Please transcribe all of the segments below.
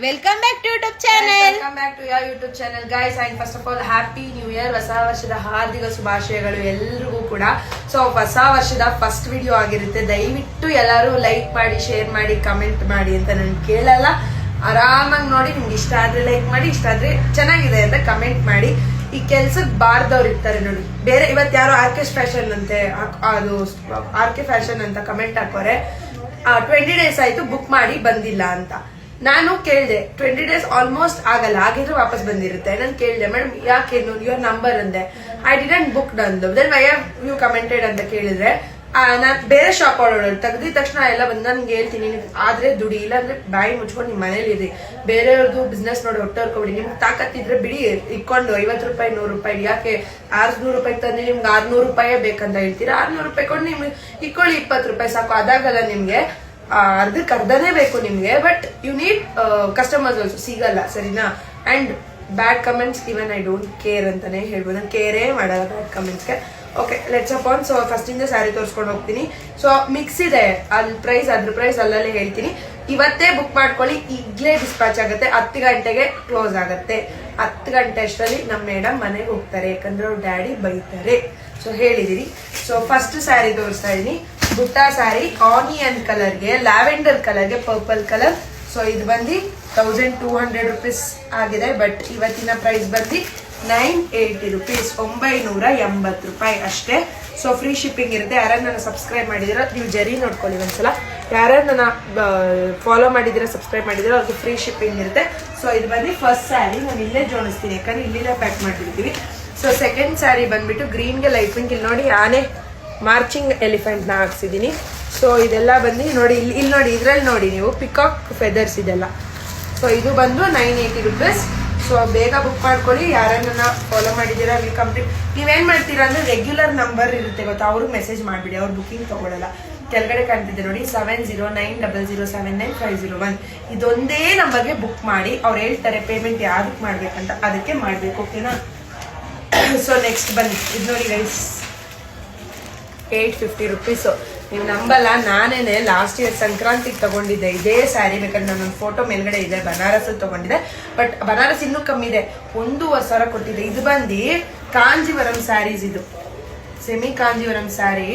Welcome back to YouTube channel. Welcome back to your YouTube channel, guys. And first of all, Happy New Year. ಹೊಸ ವರ್ಷದ ಹಾರ್ದಿಕ ಶುಭಾಶಯಗಳು ಎಲ್ಲರಿಗೂ ಕೂಡ. So ಹೊಸ ವರ್ಷದ ಫಸ್ಟ್ ವಿಡಿಯೋ ಆಗಿರುತ್ತೆ. ದಯವಿಟ್ಟು ಎಲ್ಲರೂ ಲೈಕ್ ಮಾಡಿ, ಶೇರ್ ಮಾಡಿ, ಕಮೆಂಟ್ ಮಾಡಿ ಅಂತ ನಾನು ಕೇಳಲ್ಲ. ಆರಾಮಾಗಿ ನೋಡಿ, ನಿಮ್ಗೆ ಇಷ್ಟ ಆದ್ರೆ ಲೈಕ್ ಮಾಡಿ, ಇಷ್ಟ ಆದ್ರೆ ಚೆನ್ನಾಗಿದೆ ಅಂತ ಕಮೆಂಟ್ ಮಾಡಿ. ಈ ಕೆಲ್ಸಕ್ಕೆ ಬಾರ್ದವ್ರು ಇರ್ತಾರೆ ನೋಡಿ. ಬೇರೆ ಇವತ್ತು ಯಾರು RK ಫ್ಯಾಷನ್ ಅಂತೆ, ಅದು RK ಫ್ಯಾಷನ್ ಅಂತ ಕಮೆಂಟ್ ಹಾಕೋರೆ. 20 days ಆಯ್ತು ಬುಕ್ ಮಾಡಿ ಬಂದಿಲ್ಲ ಅಂತ. ನಾನು ಕೇಳಿದೆ 20 days ಆಲ್ಮೋಸ್ಟ್ ಆಗಲ್ಲ, ಆಗಿದ್ರೆ ವಾಪಸ್ ಬಂದಿರುತ್ತೆ. ನಾನು ಕೇಳಿದೆ, ಮೇಡಮ್ ಯಾಕೆ ಯುವರ್ ನಂಬರ್ ಅಂದೆ. ಐ ಡಿಡಂಟ್ ಬುಕ್ ನಂದು. Then why have you commented ಅಂತ ಕೇಳಿದ್ರೆ, ನಾನು ಬೇರೆ ಶಾಪ್ ಆರ್ಡರ್ ತೆಗ್ದಿದ ತಕ್ಷಣ ಎಲ್ಲ ಬಂದು ನನ್ಗೆ ಹೇಳ್ತೀನಿ, ಆದ್ರೆ ದುಡಿ, ಇಲ್ಲ ಅಂದ್ರೆ ಬಾಯಿ ಮುಚ್ಕೊಂಡು ನಿಮ್ ಮನೇಲಿ ಇರಿ, ಬೇರೆಯವ್ರದ್ದು ಬಿಸ್ನೆಸ್ ನೋಡಿ ಹೊಟ್ಟೆ ಹೊರ್ಕೊಬಿಡಿ. ನಿಮ್ಗೆ ತಾಕತ್ತಿದ್ರೆ ಬಿಡಿ, ಇಕ್ಕೊಂಡು 50 ರೂಪಾಯಿ 100 ರೂಪಾಯಿ, ಯಾಕೆ 600 ರೂಪಾಯಿ ತಂದ್ರೆ ನಿಮ್ಗೆ 600 ರೂಪಾಯಿ ಬೇಕಂತ ಹೇಳ್ತೀರಾ? 600 ರೂಪಾಯಿ ಕೊಂಡು ನಿಮ್ಗೆ ಇಕ್ಕೊಳ್ಳಿ, 20 ರೂಪಾಯಿ ಸಾಕು. ಅದಾಗಲ್ಲ ನಿಮ್ಗೆ, ಅರ್ಧಕ್ಕೆ ಅರ್ಧನೇ ಬೇಕು ನಿಮ್ಗೆ. But you need customers also, ಸಿಗಲ್ಲ ಸರಿನಾ? And bad comments even I don't care ಅಂತಾನೆ ಹೇಳ್ಬೋದು. ನಾನು ಕೇರೇ ಮಾಡಲ್ಲ ಬ್ಯಾಡ್ ಕಮೆಂಟ್ಸ್ಗೆ. Okay, let's up on. So first ಇಂದ ಸ್ಯಾರಿ ತೋರಿಸ್ಕೊಂಡು ಹೋಗ್ತೀನಿ. ಸೊ ಮಿಕ್ಸ್ ಇದೆ, ಅದ್ರ ಪ್ರೈಸ್ ಅಲ್ಲಲ್ಲೇ ಹೇಳ್ತೀನಿ. ಇವತ್ತೇ ಬುಕ್ ಮಾಡ್ಕೊಳ್ಳಿ, ಈಗಲೇ ಡಿಸ್ಪ್ಯಾಚ್ ಆಗುತ್ತೆ. 10 ಗಂಟೆಗೆ ಕ್ಲೋಸ್ ಆಗುತ್ತೆ. 10 ಗಂಟೆ ಅಷ್ಟರಲ್ಲಿ ನಮ್ಮ ಮೇಡಮ್ ಮನೆಗೆ ಹೋಗ್ತಾರೆ, ಯಾಕಂದ್ರೆ ಅವ್ರ ಡ್ಯಾಡಿ ಬೈತಾರೆ. ಸೊ ಹೇಳಿದೀನಿ. ಸೊ ಫಸ್ಟ್ ಸ್ಯಾರಿ ತೋರಿಸ್ತಾ ಇದೀನಿ. ಬುಟ್ಟಾ ಸ್ಯಾರಿ, ಆನಿಯನ್ ಕಲರ್ಗೆ, ಲ್ಯಾವೆಂಡರ್ ಕಲರ್ಗೆ, ಪರ್ಪಲ್ ಕಲರ್. ಸೊ ಇದು ಬಂದು 1200 ರೂಪೀಸ್ ಆಗಿದೆ. ಬಟ್ ಇವತ್ತಿನ ಪ್ರೈಸ್ ಬಂದು 980 ರೂಪೀಸ್, 980 ರೂಪಾಯಿ ಅಷ್ಟೇ. ಸೊ ಫ್ರೀ ಶಿಪ್ಪಿಂಗ್ ಇರುತ್ತೆ. ಯಾರು ನನ್ನ ಸಬ್ಸ್ಕ್ರೈಬ್ ಮಾಡಿದಿರೋ ನೀವು ಜರಿ ನೋಡ್ಕೊಳ್ಳಿ ಒಂದ್ಸಲ. ಯಾರು ನನ್ನ ಫಾಲೋ ಮಾಡಿದಿರೋ, ಸಬ್ಸ್ಕ್ರೈಬ್ ಮಾಡಿದಿರೋ ಅವ್ರಿಗೆ ಫ್ರೀ ಶಿಪ್ಪಿಂಗ್ ಇರುತ್ತೆ. ಸೊ ಇದು ಬಂದು ಫಸ್ಟ್ ಸ್ಯಾರಿ. ನಾನು ಇಲ್ಲೇ ಜೋಡಿಸ್ತೀನಿ, ಯಾಕಂದ್ರೆ ಇಲ್ಲಿಂದ ಪ್ಯಾಕ್ ಮಾಡಿಬಿಡ್ತೀವಿ. ಸೊ ಸೆಕೆಂಡ್ ಸ್ಯಾರಿ ಬಂದ್ಬಿಟ್ಟು ಗ್ರೀನ್ಗೆ ಲೈಟ್ ಪಿಂಕ್. ಇಲ್ಲಿ ನೋಡಿ, ಆನೆ ಮಾರ್ಚಿಂಗ್ ಎಲಿಫೆಂಟ್ ನ ಹಾಕ್ಸಿದೀನಿ. ಸೊ ಇದೆಲ್ಲ ಬಂದು ನೋಡಿ, ಇಲ್ಲಿ ನೋಡಿ, ಇದ್ರಲ್ಲಿ ನೋಡಿ ನೀವು, ಪಿಕಾಕ್ ಫೆದರ್ಸ್ ಇದೆಲ್ಲ. ಸೊ ಇದು ಬಂದು 980 ರೂಪೀಸ್. ಸೊ ಬೇಗ ಬುಕ್ ಮಾಡ್ಕೊಳ್ಳಿ. ಯಾರನ್ನ ಫಾಲೋ ಮಾಡಿದ್ದೀರಾ ನೀವು ಕಂಪ್ಲೀಟ್. ನೀವೇನ್ ಮಾಡ್ತೀರಾ ಅಂದ್ರೆ, ರೆಗ್ಯುಲರ್ ನಂಬರ್ ಇರುತ್ತೆ ಗೊತ್ತಾ, ಅವ್ರಿಗೆ ಮೆಸೇಜ್ ಮಾಡ್ಬಿಡಿ, ಅವ್ರು ಬುಕಿಂಗ್ ತಗೊಳ್ಳಲ್ಲ. ಕೆಳಗಡೆ ಕಾಣ್ತಿದೆ ನೋಡಿ, 7090079501. ಇದೊಂದೇ ನಂಬರ್ಗೆ ಬುಕ್ ಮಾಡಿ. ಅವ್ರು ಹೇಳ್ತಾರೆ ಪೇಮೆಂಟ್ ಯಾವ್ದಕ್ಕೆ ಮಾಡ್ಬೇಕಂತ, ಅದಕ್ಕೆ ಮಾಡ್ಬೇಕು. ಓಕೆನಾ? ಸೊ ನೆಕ್ಸ್ಟ್ ಬನ್ನಿ, ಇದು ನೋಡಿ ಗೈಸ್, 850 ರೂಪೀಸ್. ನೀವು ನಂಬಲ್ಲ, ನಾನೇನೆ ಲಾಸ್ಟ್ ಇಯರ್ ಸಂಕ್ರಾಂತಿಗೆ ತಗೊಂಡಿದ್ದೆ ಇದೇ ಸ್ಯಾರಿ. ಬೇಕಾದ್ರೆ ನನ್ನೊಂದು ಫೋಟೋ ಮೇಲ್ಗಡೆ ಇದೆ, ಬನಾರಸ್ ತಗೊಂಡಿದ್ದೆ. ಬಟ್ ಬನಾರಸ್ ಇನ್ನೂ ಕಮ್ಮಿ ಇದೆ, 1,500 ಕೊಟ್ಟಿದೆ. ಇದು ಬಂದು ಕಾಂಜೀವರಂ ಸ್ಯಾರೀಸ್, ಇದು semi Kanjeevaram sari.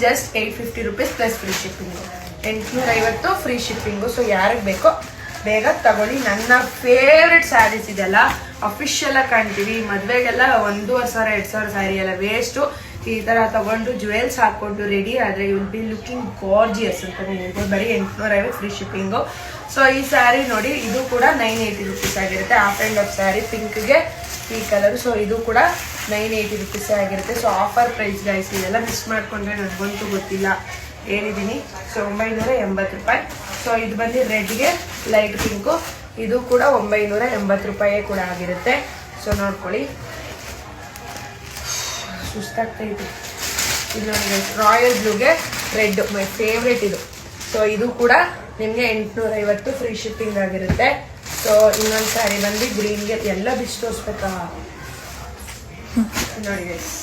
Just 850 rupees plus free shipping, 850 free shipping. So ಯಾರಿಗೆ ಬೇಕೋ ಬೇಗ ತಗೊಳ್ಳಿ. ನನ್ನ ಫೇವ್ರೆಟ್ ಸ್ಯಾರೀಸ್ ಇದೆಲ್ಲ ಅಫಿಷಿಯಲ್ ಆಗಿ ಕಾಣ್ತೀವಿ. ಮದ್ವೆಗೆಲ್ಲ 1,500-2,000 ಸ್ಯಾರಿ ಎಲ್ಲ ವೇಸ್ಟು. ಈ ತರ ತಗೊಂಡು ಜುವೆಲ್ಸ್ ಹಾಕೊಂಡು ರೆಡಿ ಆದ್ರೆ you will be looking gorgeous ಅಂತಾನೆ ಹೇಳ್ಬೋದು. ಬರೀ 850 ಫ್ರೀ ಶಿಪ್ಪಿಂಗು. ಸೊ ಈ ಸ್ಯಾರಿ ನೋಡಿ, ಇದು ಕೂಡ 980 ರೂಪೀಸ್ ಆಗಿರುತ್ತೆ. ಹಾಫ್ ಆ್ಯಂಡ್ ಹಾಫ್ ಸ್ಯಾರಿ, ಪಿಂಕ್ಗೆ ಈ ಕಲರ್. ಸೊ ಇದು ಕೂಡ 980 ರೂಪೀಸ್ ಆಗಿರುತ್ತೆ. ಸೊ ಆಫರ್ ಪ್ರೈಸ್ ಗೈಸ್, ಇದೆಲ್ಲ ಮಿಸ್ ಮಾಡ್ಕೊಂಡ್ರೆ ನನಗಂತೂ ಗೊತ್ತಿಲ್ಲ, ಹೇಳಿದ್ದೀನಿ. ಸೊ 980 ರೂಪಾಯಿ. ಸೊ ಇದು ಬಂದು ರೆಡ್ಗೆ ಲೈಟ್ ಪಿಂಕು, ಇದು ಕೂಡ 980 ರೂಪಾಯಿ ಕೂಡ ಆಗಿರುತ್ತೆ. ಸೊ ನೋಡ್ಕೊಳ್ಳಿ, ಸುಸ್ತಾಗ್ತೈತಿ. ಇದು ನನಗೆ ರಾಯಲ್ ಬ್ಲೂಗೆ ರೆಡ್, ಮೈ ಫೇವ್ರೇಟ್ ಇದು. ಸೊ ಇದು ಕೂಡ ನಿಮಗೆ 850 ಫ್ರೀ ಶಿಪ್ಪಿಂಗ್ ಆಗಿರುತ್ತೆ. ಸೊ ಇನ್ನೊಂದು ಸ್ಯಾರಿ ಬಂದು ಗ್ರೀನ್ಗೆ, ಎಲ್ಲ ಬಿಸಿ ತೋರಿಸ್ಬೇಕಾ ನೋಡಿ ಗೈಸ್,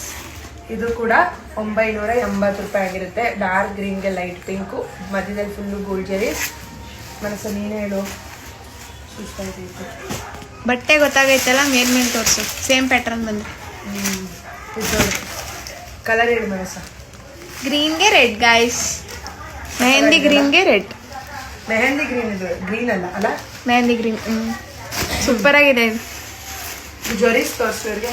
ಇದು ಕೂಡ 980 ರೂಪಾಯಿ ಆಗಿರುತ್ತೆ. ಡಾರ್ಕ್ ಗ್ರೀನ್ಗೆ ಲೈಟ್ ಪಿಂಕು, ಮಧ್ಯದಲ್ಲಿ ಫುಲ್ಲು ಗೋಲ್ಡ್ ಜರಿ. ಮನಸ್ಸ ನೀನೇ ಹೇಳು, ಸುಸ್ತಾಗ್ತೈತಿ. ಬಟ್ಟೆ ಗೊತ್ತಾಗೈತಲ್ಲ, ಮೇಲ್ಮೇಲೆ ತೋರಿಸು. ಸೇಮ್ ಪ್ಯಾಟರ್ನ್ ಬಂದ್ರೆ ಕಲರ್ ಹೇಳಿ ಮನಸ್ಸ. ಗ್ರೀನ್ಗೆ ರೆಡ್ ಗೈಸ್, ಮೆಹಂದಿ ಗ್ರೀನ್ಗೆ ರೆಡ್. ಮೆಹಂದಿ ಗ್ರೀನ್, ಇದು ಗ್ರೀನ್ ಅಲ್ಲ ಅಲ್ಲ, ಮೆಹಂದಿ ಗ್ರೀನ್. ಸೂಪರ್ ಆಗಿದೆ ಇದು. ಜೊರೀಸ್ ತೋರಿಸೋರಿಗೆ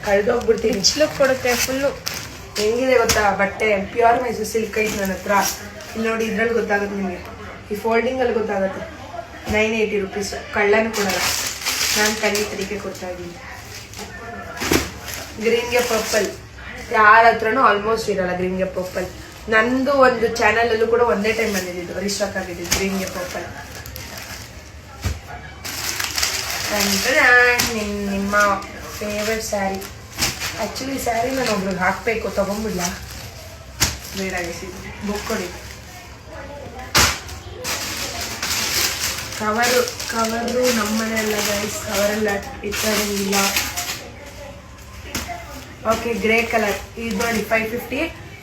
ಕಳೆದೋಗ್ಬಿಡ್ತೀನಿ. ರಿಚ್ ಲುಕ್ ಕೊಡುತ್ತೆ ಫುಲ್ಲು. ಹೆಂಗಿದೆ ಗೊತ್ತಾ ಬಟ್ಟೆ? ಪ್ಯೂರ್ ಮೈಸೂರು ಸಿಲ್ಕ್ ಐತೆ ನನ್ನ ಹತ್ರ. ಇಲ್ಲಿ ನೋಡಿ, ಇದ್ರಲ್ಲಿ ಗೊತ್ತಾಗುತ್ತೆ ನಿಮಗೆ, ಈ ಫೋಲ್ಡಿಂಗ್ ಅಲ್ಲಿ ಗೊತ್ತಾಗುತ್ತೆ. 980 ರೂಪೀಸ್, ಕಳ್ಳನೂ ಕೊಡಲ್ಲ. ನಾನು ಕಣ್ಣಿ ತರಿಕೆ ಕೊಡ್ತಾ ಇದ್ದೀನಿ. ಗ್ರೀನ್ಗೆ ಪರ್ಪಲ್ ಯಾರ ಹತ್ರನೂ ಆಲ್ಮೋಸ್ಟ್ ಇರಲ್ಲ. ಗ್ರೀನ್ಗೆ ಪರ್ಪಲ್ ನಂದು ಒಂದು ಚಾನಲ್ ಅಲ್ಲೂ ಕೂಡ ಒಂದೇ ಟೈಮ್ ಬಂದಿದ್ದು, ರಿಸ್ಟಾಕ್ ಆಗಿದ್ದು ಗ್ರೀನ್ಗೆ ಪರ್ಪಲ್. ನಿಮ್ಮ ಫೇವ್ರೆಟ್ ಸ್ಯಾರಿ. ಆ್ಯಕ್ಚುಲಿ ಸ್ಯಾರಿ ನಾನು ಒಬ್ರಿಗೆ ಹಾಕಬೇಕು, ತಗೊಂಬಿಡ್ಲಾ? ಬೇಡ ಬುಕ್ ಕೊಡಿ. ಕವರು ನಮ್ಮನೆಯಲ್ಲ ಗೈಸ್, ಕವರೆಲ್ಲ ಇಟ್ಟಾಗಿಲ್ಲ. ಓಕೆ, ಗ್ರೇ ಕಲರ್ ಇದು ನೋಡಿ 550,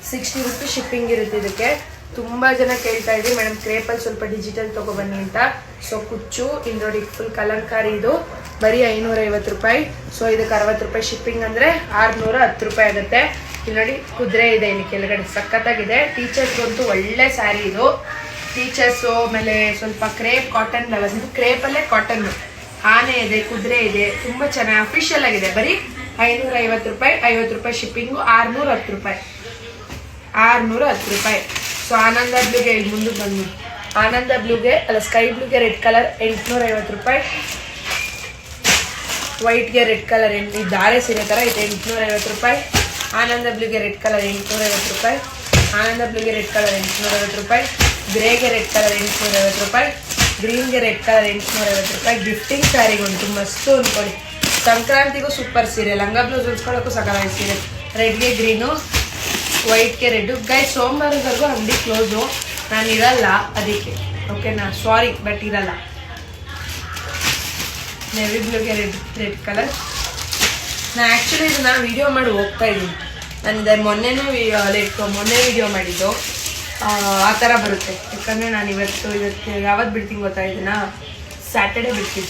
60 ರೂಪೀಸ್ ಶಿಪ್ಪಿಂಗ್ ಇರುತ್ತೆ ಇದಕ್ಕೆ. ತುಂಬಾ ಜನ ಕೇಳ್ತಾ ಇದ್ರಿ ಮೇಡಮ್ ಕ್ರೇಪಲ್ಲಿ ಸ್ವಲ್ಪ ಡಿಜಿಟಲ್ ತಗೊಬನ್ನಿ ಅಂತ. ಸೊ ಕುಚ್ಚು ಇಲ್ಲಿ ನೋಡಿ ಫುಲ್ ಕಲಂಕಾರಿ, ಇದು ಬರೀ 550 ರೂಪಾಯಿ. ಸೊ ಇದಕ್ಕೆ 60 ರೂಪಾಯಿ ಶಿಪ್ಪಿಂಗ್, ಅಂದ್ರೆ 610 ರೂಪಾಯಿ ಆಗುತ್ತೆ. ಇಲ್ಲಿ ನೋಡಿ ಕುದುರೆ ಇದೆ ಇಲ್ಲಿ ಕೆಳಗಡೆ, ಸಖತ್ತಾಗಿದೆ. ಟೀಚರ್ಸ್ಗಂತೂ ಒಳ್ಳೆ ಸ್ಯಾರಿ ಇದು. ಟೀಚರ್ಸು ಆಮೇಲೆ ಸ್ವಲ್ಪ ಕ್ರೇಪ್ ಕಾಟನ್ ಬ್ಲೌಸ್, ಇದು ಕ್ರೇಪಲ್ಲೇ ಕಾಟನ್. ಆನೆ ಇದೆ, ಕುದುರೆ ಇದೆ, ತುಂಬಾ ಚೆನ್ನಾಗಿ ಅಫಿಷಿಯಲ್ ಆಗಿದೆ. ಬರೀ 550 ರೂಪಾಯಿ, 50 ರೂಪಾಯಿ ಶಿಪ್ಪಿಂಗು, 610 ರೂಪಾಯಿ, 610 ರೂಪಾಯಿ. ಸೊ ಆನಂದ ಬ್ಲೂಗೆ ಇಲ್ಲಿ ಮುಂದಕ್ಕೆ ಬಂದು, ಆನಂದ ಬ್ಲೂಗೆ ಅಲ್ಲ ಸ್ಕೈ ಬ್ಲೂಗೆ ರೆಡ್ ಕಲರ್ 850 ರೂಪಾಯಿ, ವೈಟ್ಗೆ ರೆಡ್ ಕಲರ್ ಈ ದಾರೆ ಸೀರೆ ಥರ ಇದೆ 850 ರೂಪಾಯಿ. ಆನಂದ ಬ್ಲೂಗೆ ರೆಡ್ ಕಲರ್ 850 ರೂಪಾಯಿ, ಆನಂದ ಬ್ಲೂಗೆ ರೆಡ್ ಕಲರ್ 850 ರೂಪಾಯಿ, ಗ್ರೇಗೆ ರೆಡ್ ಕಲರ್ 850 ರೂಪಾಯಿ, ಗ್ರೀನ್ಗೆ ರೆಡ್ ಕಲರ್ 850 ರೂಪಾಯಿ. ಗಿಫ್ಟಿಂಗ್ ಸ್ಯಾರಿಗೊಂದು ಮಸ್ತು ಅಂದ್ಕೊಳ್ಳಿ. ಸಂಕ್ರಾಂತಿಗೂ ಸೂಪರ್ ಸೀರೆ, ಲಂಗ ಬ್ಲೌಸ್ ಹೊಲ್ಸ್ಕೊಳ್ಳೋಕ್ಕೂ ಸಕಲಾಗಿ ಸೀರೆ. ರೆಡ್ಗೆ ಗ್ರೀನು, ವೈಟ್ಗೆ ರೆಡ್ಡು. ಗೈಸ್ ಸೋಮವಾರದವರೆಗೂ ಅಂಗಡಿ ಕ್ಲೋಸು, ನಾನು ಇರಲ್ಲ ಅದಕ್ಕೆ, ಓಕೆನಾ, ಸಾರಿ ಬಟ್ ಇರಲ್ಲ. ನೆವಿ ಬ್ಲೂಗೆ ರೆಡ್ ಕಲರ್. ನಾನು ಆ್ಯಕ್ಚುಲಿ ಇದನ್ನ ವಿಡಿಯೋ ಮಾಡಿ ಹೋಗ್ತಾ ಇದ್ದೀನಿ. ನಾನು ಮೊನ್ನೆ ವಿಡಿಯೋ ಮಾಡಿದ್ದು ಆ ಥರ ಬರುತ್ತೆ. ಯಾಕಂದರೆ ನಾನು ಇವತ್ತು ಯಾವತ್ತು ಬಿಡ್ತೀನಿ ಗೊತ್ತಾ, ಇದನ್ನ ಸ್ಯಾಟರ್ಡೆ ಬಿಡ್ತೀನಿ,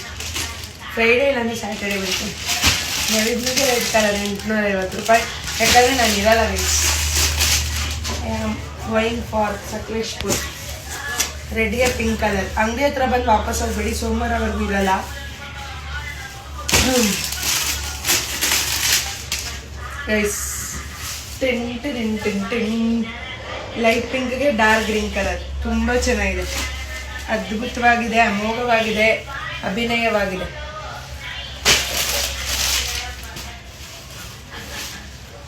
ಫ್ರೈಡೇ ಇಲ್ಲಾಂದರೆ ಸ್ಯಾಟರ್ಡೆ ಬಿಡ್ತೀನಿ. ನೆವಿ ಬ್ಲೂಗೆ ರೆಡ್ ಕಲರ್ 850 ರೂಪಾಯಿ. ಯಾಕಂದರೆ ನಾನು ಇರಲ್ಲ ಗೈಸ್. ವೈನ್ ಫಾರ್ ಸಕಲೇಶ್ಪುರ್. ರೆಡ್ಗೆ ಪಿಂಕ್ ಕಲರ್. ಅಂಗಡಿ ಹತ್ರ ಬಂದು ವಾಪಸ್ ಹೋಗ್ಬೇಡಿ, ಸೋಮವಾರವರೆಗೂ ಇರಲ್ಲ. ಗೈಸ್ ಲೈಟ್ ಪಿಂಕ್ಗೆ ಡಾರ್ಕ್ ಗ್ರೀನ್ ಕಲರ್ ತುಂಬ ಚೆನ್ನಾಗಿದೆ, ಅದ್ಭುತವಾಗಿದೆ, ಅಮೋಘವಾಗಿದೆ, ಅಭಿನಯವಾಗಿದೆ.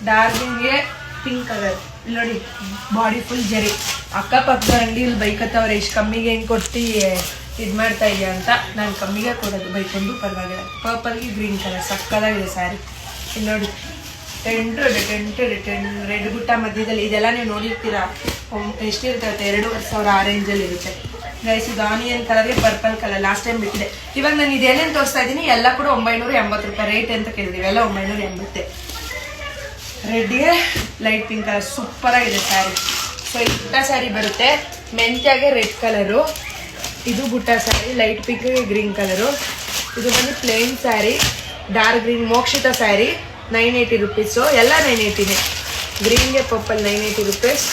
ಡಾರ್ಕ್ ಗ್ರೀನ್ಗೆ ಪಿಂಕ್ ಕಲರ್. ಇಲ್ಲಿ ನೋಡಿ ಬಾಡಿ ಫುಲ್ ಜರಿ. ಅಕ್ಕಪಕ್ಕದ ಅಂಗಡಿಯಲ್ಲಿ ಬೈಕತ್ತವ್ರೆ, ಇಷ್ಟು ಕಮ್ಮಿಗೆ ಹೆಂಗೆ ಕೊಟ್ಟು ಇದು ಮಾಡ್ತಾ ಇದೆಯಾ ಅಂತ. ನಾನು ಕಮ್ಮಿಗೆ ಕೊಡೋದು, ಬೈಕೊಂಡು ಪರವಾಗಿಲ್ಲ. ಪರ್ಪಲ್ಗೆ ಗ್ರೀನ್ ಕಲರ್ ಸಕ್ಕದಾಗಿದೆ ಸ್ಯಾರಿ. ಇಲ್ಲಿ ನೋಡಿ ಟೆಂಟ್ ರೆಡ್ ಗುಟ್ಟ ಮಧ್ಯದಲ್ಲಿ. ಇದೆಲ್ಲ ನೀವು ನೋಡಿರ್ತೀರಾ, ಎಷ್ಟಿರ್ತೈತೆ, 2,500 ಆ ರೇಂಜಲ್ಲಿ ಇರುತ್ತೆ. ಗೈಸ್ ಇದು ಆನಿಯನ್ ಕಲರ್ಗೆ ಪರ್ಪಲ್ ಕಲರ್ ಲಾಸ್ಟ್ ಟೈಮ್ ಬಿಟ್ಟಿದೆ. ಇವಾಗ ನಾನು ಇದೇನೇನು ತೋರಿಸ್ತಾ ಇದ್ದೀನಿ ಎಲ್ಲ ಕೂಡ 980 ರೂಪಾಯಿ ರೇಟ್ ಅಂತ ಕೇಳಿದೀವಿ, ಎಲ್ಲ 980. ರೆಡ್ಗೆ ಲೈಟ್ ಪಿಂಕ್ ಕಲರ್ ಸೂಪರ್ ಆಗಿದೆ ಸ್ಯಾರಿ. ಸೊ ಬುಟ್ಟ ಸ್ಯಾರಿ ಬರುತ್ತೆ, ಮೆಂತ್ಯಾಗೆ ರೆಡ್ ಕಲರು. ಇದು ಬುಟ್ಟ ಸ್ಯಾರಿ, ಲೈಟ್ ಪಿಂಕ್ಗೆ ಗ್ರೀನ್ ಕಲರು. ಇದು ಬಂದು plain sari, dark green Mokshita sari 980 rupees, ಎಲ್ಲ 980ನೇ. ಗ್ರೀನ್ಗೆ ಪರ್ಪಲ್ 980 ರೂಪೀಸ್.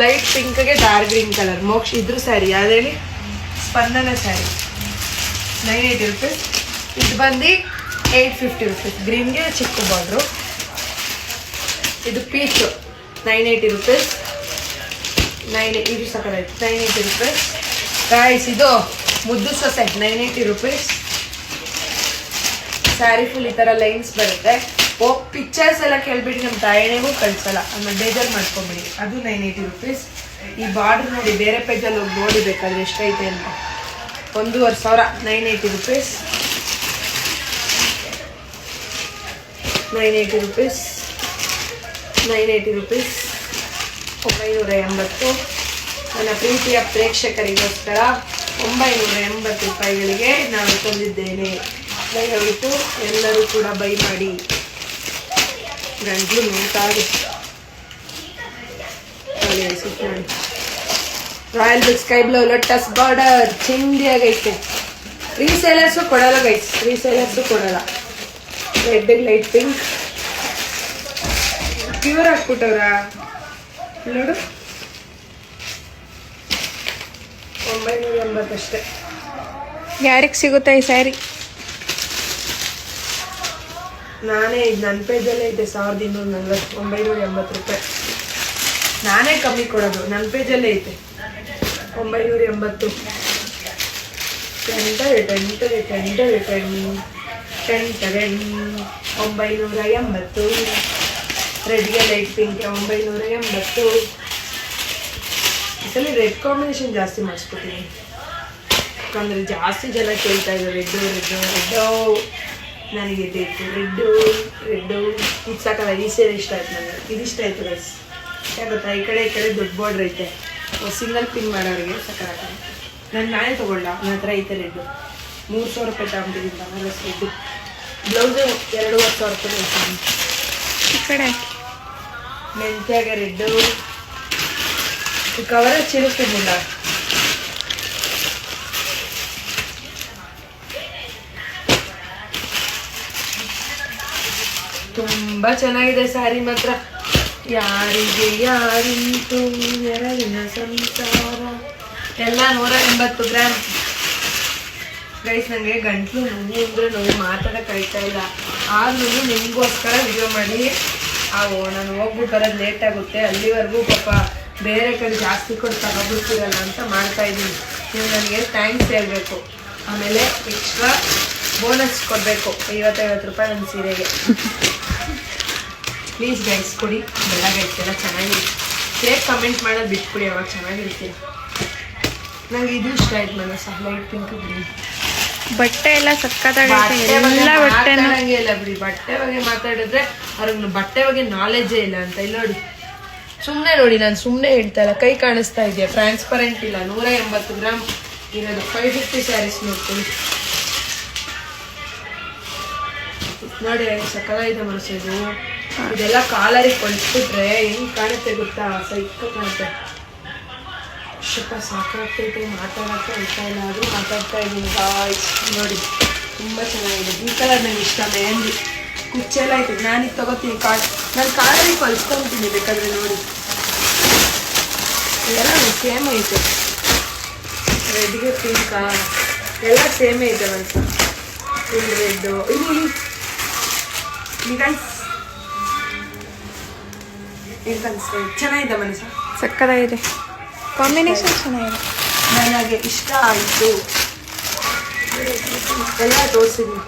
ಲೈಟ್ ಪಿಂಕ್ಗೆ ಡಾರ್ಕ್ ಗ್ರೀನ್ ಕಲರ್ ಇದ್ರ ಸ್ಯಾರಿ ಯಾವ್ದೇಳಿ, ಸ್ಪಂದನ ಸ್ಯಾರಿ 980 ರೂಪೀಸ್. ಇದು ಬಂದು 850 ರೂಪೀಸ್. ಗ್ರೀನ್ಗೆ ಚಿಕ್ಕ ಬಾರ್ಡ್ರು. ಇದು ಪೀಚು 980 ರೂಪೀಸ್. ಇದು ಸಕಲಾಯ್ತು 980 ರೂಪೀಸ್. ಗೈಸ್ ಇದು ಮುದ್ದು ಸೊಸೆ 980 ರೂಪೀಸ್. ಸ್ಯಾರಿ ಫುಲ್ ಈ ಥರ ಲೈನ್ಸ್ ಬರುತ್ತೆ. ಪಿಕ್ಚರ್ಸ್ ಎಲ್ಲ ಕೇಳ್ಬಿಟ್ಟು ನಮ್ಮ ತಾಯಣೆಗೂ ಕಳಿಸಲ್ಲ, ಆಮೇಲೆ ಬೇಜಾರು ಮಾಡ್ಕೊಂಬಿಡಿ. ಅದು 980 ರೂಪೀಸ್. ಈ ಬಾರ್ಡ್ರ್ ನೋಡಿ, ಬೇರೆ ಪೇಜಲ್ಲಿ ಹೋಗಿ ನೋಡಿಬೇಕಾದ್ರೆ ಎಷ್ಟೈತೆ ಅಂತ. 1,500 980 ರೂಪೀಸ್. 980 ರೂಪೀಸ್. 980 ರೂಪೀಸ್. 980. ನನ್ನ ಪ್ರೀತಿಯ ಪ್ರೇಕ್ಷಕರಿಗೋಸ್ಕರ 980 ರೂಪಾಯಿಗಳಿಗೆ ನಾನು ತಂದಿದ್ದೇನೆ. ದಯವಿಟ್ಟು ಎಲ್ಲರೂ ಕೂಡ ಬೈ ಮಾಡಿ. ಗಂಟ್ಲು ನೋಡ್ತಾರೆ. Royal big sky blue lotus border ಚಿಂದಿಯಾಗೈತೆ. ರೀಸೇಲರ್ಸು ಕೊಡಲ್ಲ ಗೈಸ್, ರೀಸೇಲರ್ಸು ಕೊಡಲ್ಲ. ರೆಡ್ ಲೈಟ್ ಪಿಂಕ್ ಪ್ಯೂರ್ ಹಾಕ್ಬಿಟ್ಟವ್ರ ನೋಡು. 980 ಅಷ್ಟೇ. ಯಾರಿಗೆ ಸಿಗುತ್ತಾ ಈ ಸ್ಯಾರಿ? ನಾನೇ ಇದು ನನ್ನ ಪೇಜಲ್ಲೇ ಇದೆ 1240, 980 ರೂಪಾಯಿ. ನಾನೇ ಕಮ್ಮಿ ಕೊಡೋದು, ನನ್ನ ಪೇಜಲ್ಲೇ ಐತೆ 980. 980. ರೆಡ್ಗೆ ಲೈಟ್ ಪಿಂಕ್ 980. ಇದರಲ್ಲಿ ರೆಡ್ ಕಾಂಬಿನೇಷನ್ ಜಾಸ್ತಿ ಮಾಡಿಸ್ಕೊತೀನಿ, ಯಾಕಂದರೆ ಜಾಸ್ತಿ ಜನ ಕೇಳ್ತಾ ಇದ್ದಾರೆ ರೆಡ್ಡು. ನನಗೆ ಬೇಕು ರೆಡ್ಡು. ಇದು ಸಾಕಲ್ಲ, ಈ ಸೀರೆ ಇಷ್ಟ ಆಯ್ತು ನನಗೆ. ಇದಿಷ್ಟ ಆಯ್ತು ಗೈಸ್. ಯಾಕೆ ಗೊತ್ತಾ, ಈ ಕಡೆ ದೊಡ್ಡ ಬಾರ್ಡ್ರ್ ಐತೆ, ಸಿಂಗಲ್ ಪಿನ್ ಮಾಡೋರಿಗೆ ಸಕ್ಕತ್ತಾಗಿ. ನಾನೇ ತೊಗೊಳ್ಳ, ನನ್ನ ಹತ್ರ ಐತೆ ರೆಡ್ಡು. 300 ರೂಪಾಯಿ ತಗೊಂಡಿದ್ದೀನಿ ಬನಾರಸ್ ರೆಡ್ಡು. ಬ್ಲೌಸು 2,500 ರೂಪಾಯಿ. ಈ ಕಡೆ ಮೆಂತ್ಯಾಗ ರೆಡ್ಡು, ಈ ಕವರ್ ಚಿರುಕಿದ್ದಿಲ್ಲ. ತುಂಬಾ ಚೆನ್ನಾಗಿದೆ ಸ್ಯಾರಿ ಮಾತ್ರ. ಯಾರಿಗೆ ಯಾರಿಂತು ಎರಡಿನ ಸಂಸಾರ. ಎಲ್ಲ 180 ಗ್ರಾಮ್. ಗೈಸ್, ನನಗೆ ಗಂಟ್ಲು ನೋವು ಅಂದರೆ ನೋವು ಮಾತಾಡೋಕೆ ಆಯ್ತಾ ಇಲ್ಲ. ಆದ್ರೂ ನಿಮಗೋಸ್ಕರ ವಿಡಿಯೋ ಮಾಡಿ ನಾನು ಹೋಗ್ಬಿಟ್ಟು ಬರೋದು ಲೇಟ್ ಆಗುತ್ತೆ. ಅಲ್ಲಿವರೆಗೂ ಪಾಪ ಬೇರೆ ಕಡೆ ಜಾಸ್ತಿ ಕೊಟ್ಟು ತಗೊಬಿಡ್ತೀರಲ್ಲ ಅಂತ ಮಾಡ್ತಾ ಇದ್ದೀನಿ. ನೀವು ನನಗೆ ಥ್ಯಾಂಕ್ಸ್ ಹೇಳಬೇಕು. ಆಮೇಲೆ ಎಕ್ಸ್ಟ್ರಾ ಬೋನಸ್ ಕೊಡಬೇಕು, 50 ರೂಪಾಯಿ ಒಂದು ಸೀರೆಗೆ. ಪ್ಲೀಸ್ ಗೈಸ್ ಕೊಡಿ. ಬೆಳಗೈತೆಲ್ಲ ಚೆನ್ನಾಗಿರುತ್ತೆ. ಸೇಫ್ ಕಮೆಂಟ್ ಮಾಡೋದು ಬಿಟ್ಬಿಡಿ, ಅವಾಗ ಚೆನ್ನಾಗಿರ್ತೀರ. ನಂಗೆ ಇದು ಇಷ್ಟ ಆಯ್ತು ಮನಸ್ಸ, ಲೈಟ್ ಪಿಂಕ್ ಗ್ರೀನ್. ಬಟ್ಟೆ ಎಲ್ಲ ಸಕ್ಕತ್ತಾಗೈತೆ. ಎಲ್ಲ ಬಟ್ಟೆನೂ ಇಲ್ಲ ಬಿಡಿ. ಬಟ್ಟೆ ಬಗ್ಗೆ ಮಾತಾಡಿದ್ರೆ ಅವ್ರಿಗೆ ಬಟ್ಟೆ ಬಗ್ಗೆ ನಾಲೆಜೇ ಇಲ್ಲ ಅಂತ. ಇಲ್ಲಿ ನೋಡಿ, ಸುಮ್ಮನೆ ನೋಡಿ, ನಾನು ಸುಮ್ಮನೆ ಹೇಳ್ತಾ ಇಲ್ಲ. ಕೈ ಕಾಣಿಸ್ತಾ ಇದೆಯಾ? ಟ್ರಾನ್ಸ್ಪರೆಂಟ್ ಇಲ್ಲ. 180 ಗ್ರಾಮ್ ಇರೋದು. 550 ಸ್ಯಾರೀಸ್ ನೋಡ್ಕೊಳ್ಳಿ. ನೋಡಿ ಸಕ್ಕತ್ತಾಗಿದೆ ಮನಸ್ಸಿದು. ಇದೆಲ್ಲ ಕಾಲರಿಗೆ ಕೊಳಿಸ್ಬಿಟ್ರೆ ಹೆಂಗ್ ಕಾಣುತ್ತೆ ಗೊತ್ತಾ? ಸೈಕ್ ಕಾಣುತ್ತೆ. ಸ್ವಲ್ಪ ಸಾಕಾಗ್ತೈತೆ, ಮಾತಾಡೋಕ್ಕೆ ಹೋಗ್ತಾ ಇಲ್ಲ. ಆದರೂ ಮಾತಾಡ್ತಾ ಇದ್ದೀನಿ ಗಾಯ್ಸ್. ನೋಡಿ ತುಂಬ ಚೆನ್ನಾಗಿದೆ. ಈ ಕಲರ್ ನನಗೆ ಇಷ್ಟ. ಮೆಹಂದಿ ಕುಚ್ಚೆಲ್ಲ ಐತೆ. ನಾನಿಗೆ ತಗೋತೀನಿ. ನಾನು ಕಾಲರಿಗೆ ಕಲಿಸ್ಕೊತೀನಿ ಬೇಕಾದ್ರೆ. ನೋಡಿ ಎಲ್ಲ ಸೇಮ್ ಐತೆ. ರೆಡ್ಗೆ ಪಿಂಕಾ ಎಲ್ಲ ಸೇಮ್ ಐತೆ ಮನಸ್ಸು. Full red. ಇಲ್ಲಿ ಗೈಸ್ ಹೆಂಗೆ ಅನಿಸ್ತಾ ಇದೆ? ಚೆನ್ನಾಗಿದೆ ಮನಸ್ಸು. ಸಕ್ಕತ್ತಾಗಿದೆ. ಕಾಂಬಿನೇಷನ್ ಚೆನ್ನಾಗಿದೆ. ನನಗೆ ಇಷ್ಟ ಆಯಿತು. ಎಲ್ಲ ತೋರಿಸಿದ್ದೀನಿ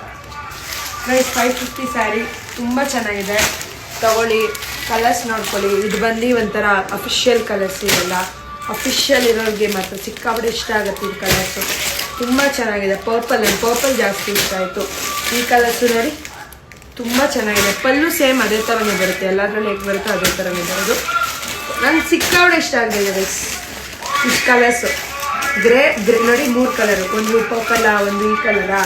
ಗೈಸ್. 550 ಸ್ಯಾರಿ ತುಂಬ ಚೆನ್ನಾಗಿದೆ. ತಗೊಳ್ಳಿ, ಕಲರ್ಸ್ ನೋಡ್ಕೊಳ್ಳಿ. ಇದು ಬಂದು ಒಂಥರ ಅಫಿಷಿಯಲ್ ಕಲರ್ಸ್ ಇರಲ್ಲ. ಅಫಿಷಿಯಲ್ ಇರೋರಿಗೆ ಮಾತ್ರ ಸಿಕ್ಕಾಬಿಟ್ಟು ಇಷ್ಟ ಆಗುತ್ತೆ ಈ ಕಲರ್ಸು. ತುಂಬ ಚೆನ್ನಾಗಿದೆ. ಪರ್ಪಲ್ ಜಾಸ್ತಿ ಇಷ್ಟ ಆಯಿತು. ಈ ಕಲರ್ಸು ನೋಡಿ ತುಂಬ ಚೆನ್ನಾಗಿದೆ. ಪಲ್ಲು ಸೇಮ್ ಅದೇ ಥರನೇ ಬರುತ್ತೆ. ಎಲ್ಲದರಲ್ಲಿ ಹೇಗೆ ಬರುತ್ತೋ ಅದೇ ಥರನೇ ಬರೋದು. ನಂಗೆ ಸಿಕ್ಕಾಬಿಟ್ಟು ಇಷ್ಟ ಆಗಿದೆ ಗೈಸ್ ಇಷ್ಟು ಕಲರ್ಸು. ಗ್ರೇ ನೋಡಿ 3 ಕಲರು. ಒಂದು ಪರ್ಪಲ್ಲ, ಒಂದು ಈ ಕಲರಾ,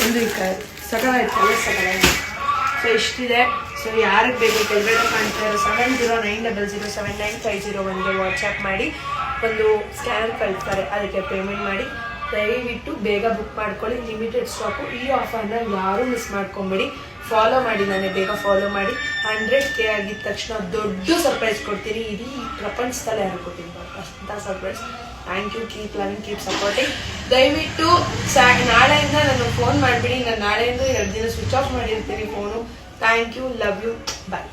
ಒಂದು ಈ ಕಲರ್. ಸಕಲಾಯ್ತು ಕಲರ್, ಸಕಲಾಯ್ತು. ಸೊ ಇಷ್ಟಿದೆ. ಸೊ ಯಾರಿಗೆ ಬೇಕು ಕೆಳಗಡೆ ಕಾಣ್ತಾ ಇರೋ 7090079501ಗೆ ವಾಟ್ಸಪ್ ಮಾಡಿ ಒಂದು ಸ್ಕ್ಯಾನರ್ ಕಳಿಸ್ತಾರೆ. ಅದಕ್ಕೆ ಪೇಮೆಂಟ್ ಮಾಡಿ ದಯವಿಟ್ಟು ಬೇಗ ಬುಕ್ ಮಾಡ್ಕೊಳ್ಳಿ. Limited stock. ಈ ಆಫರ್ನ ಯಾರೂ ಮಿಸ್ ಮಾಡ್ಕೊಂಬಿಡಿ. ಫಾಲೋ ಮಾಡಿ, ನಾನೇ ಬೇಗ ಫಾಲೋ ಮಾಡಿ. 100K ಆಗಿದ ತಕ್ಷಣ ದೊಡ್ಡ ಸರ್ಪ್ರೈಸ್ ಕೊಡ್ತೀನಿ. ಇಡೀ ಪ್ರಪಂಚದಲ್ಲೇ ಯಾರು ಕೊಡ್ತೀನಿ ಅಂತ surprise. Thank you. Keep loving, keep supporting. ದಯವಿಟ್ಟು ನಾಳೆಯಿಂದ ನನಗೆ ಫೋನ್ ಮಾಡಿಬಿಡಿ. ನಾನು ನಾಳೆಯಿಂದ 2 ದಿನ ಸ್ವಿಚ್ ಆಫ್ ಮಾಡಿರ್ತೀನಿ phone. Thank you. Love you. Bye.